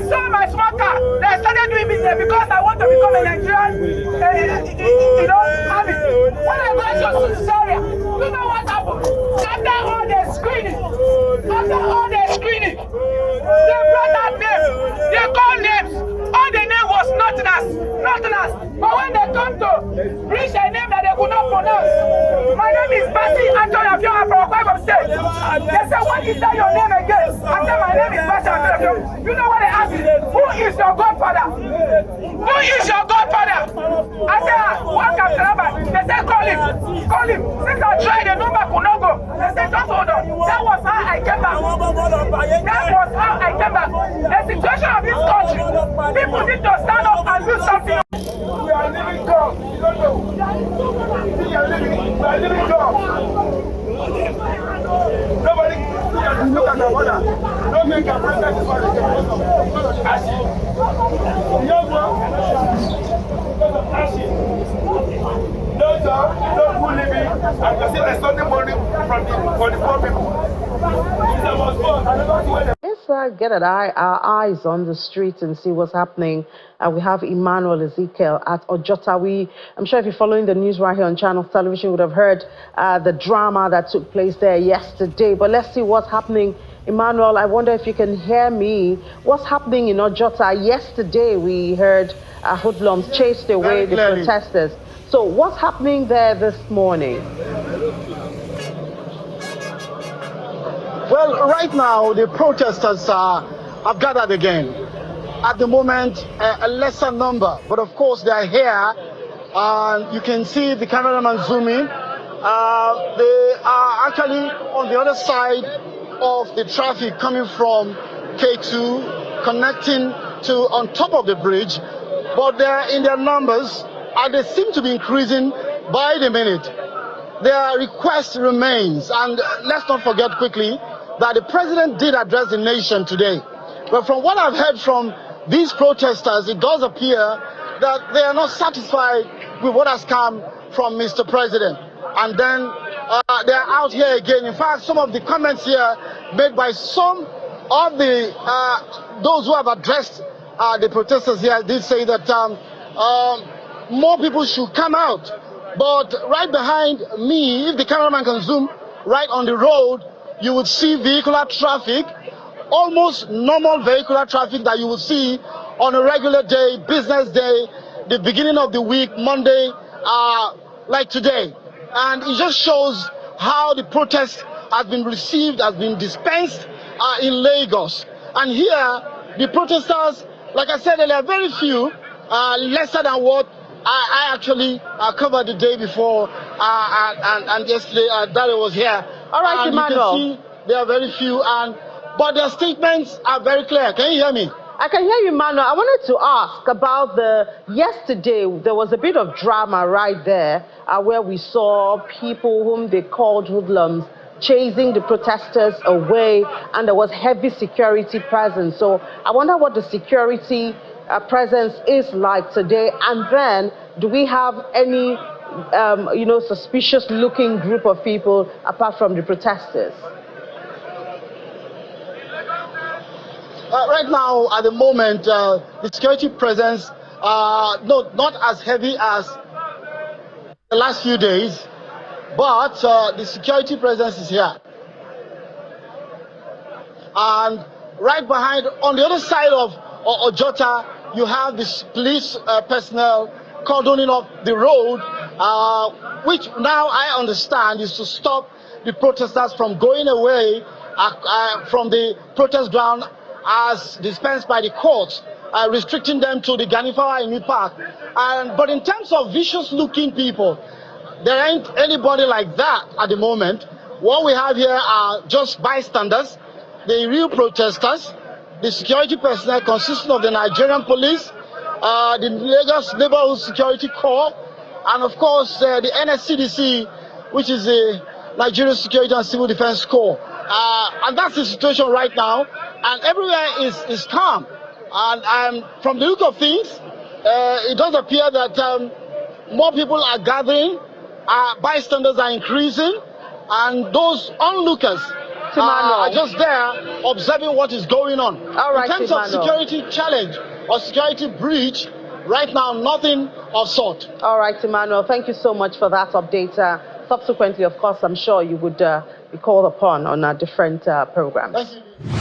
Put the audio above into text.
saw my small car. They started doing business because I want to become a Nigerian, army. When I got to this area, you know what happened? After all the screening, they brought out names. They called names. All the name was nothing else. But when they come to reach a name that they could not pronounce, my name is Basi Anthony Afion from Converge State. They said, what is that your name again? I said, my name is Basi Anthony Afion. You know what they asked me? Who is your godfather? Who is your godfather? I said, what Captain Abba? They said, call him. Since I tried, the number could not go. They said, just hold on. That was how I came back. The situation of this country, people need to stand up and do something. We are living God. You don't know. We are living God. Nobody can look at the water. Don't make a president this one. Because of ashes. The young one, because of ashes. No job, no good living, and you see there's nothing money for the poor people. Let's get our eyes on the street and see what's happening. We have Emmanuel Ezekiel at Ojota. I'm sure if you're following the news right here on Channels Television, you would have heard the drama that took place there yesterday. But let's see what's happening. Emmanuel, I wonder if you can hear me. What's happening in Ojota? Yesterday, we heard hoodlums chased away the protesters. So what's happening there this morning? Well, right now, the protesters have gathered again. At the moment, a lesser number, but of course they are here. You can see the cameraman zooming. They are actually on the other side of the traffic coming from K2, connecting to on top of the bridge. But they're in their numbers, and they seem to be increasing by the minute. Their request remains, and let's not forget quickly that the president did address the nation today. But from what I've heard from these protesters, it does appear that they are not satisfied with what has come from Mr. President. And then they're out here again. In fact, some of the comments here made by some of the those who have addressed the protesters here did say that more people should come out. But right behind me, if the cameraman can zoom right on the road, you would see vehicular traffic, almost normal vehicular traffic that you would see on a regular day, business day, the beginning of the week, Monday, like today. And it just shows how the protest has been received, has been dispensed in Lagos. And here, the protesters, like I said earlier, very few, lesser than what I actually covered the day before and yesterday Dario was here. All right, Emmanuel. You can see there are very few, but their statements are very clear. Can you hear me? I can hear you, Emmanuel. I wanted to ask about yesterday, there was a bit of drama right there where we saw people whom they called hoodlums chasing the protesters away, and there was heavy security presence. So I wonder what the security presence is like today, and then do we have any suspicious looking group of people apart from the protesters? Right now, at the moment, the security presence, not as heavy as the last few days, but the security presence is here. And right behind, on the other side of Ojota, you have this police personnel cordoning off the road, which now I understand is to stop the protesters from going away from the protest ground as dispensed by the courts, restricting them to the Ganifawa Inu Park. But in terms of vicious-looking people, there ain't anybody like that at the moment. What we have here are just bystanders, the real protesters, the security personnel consisting of the Nigerian police, the Lagos Neighborhood Security Corps, and of course the NSCDC, which is the Nigerian Security and Civil Defense Corps. And that's the situation right now, and everywhere is calm. And from the look of things, it does appear that more people are gathering, bystanders are increasing, and those onlookers are just there observing what is going on. All right, in terms of security challenge or security breach, right now, nothing of sort. All right, Emmanuel, thank you so much for that update. Subsequently, of course, I'm sure you would be called upon on different programs. Thank you.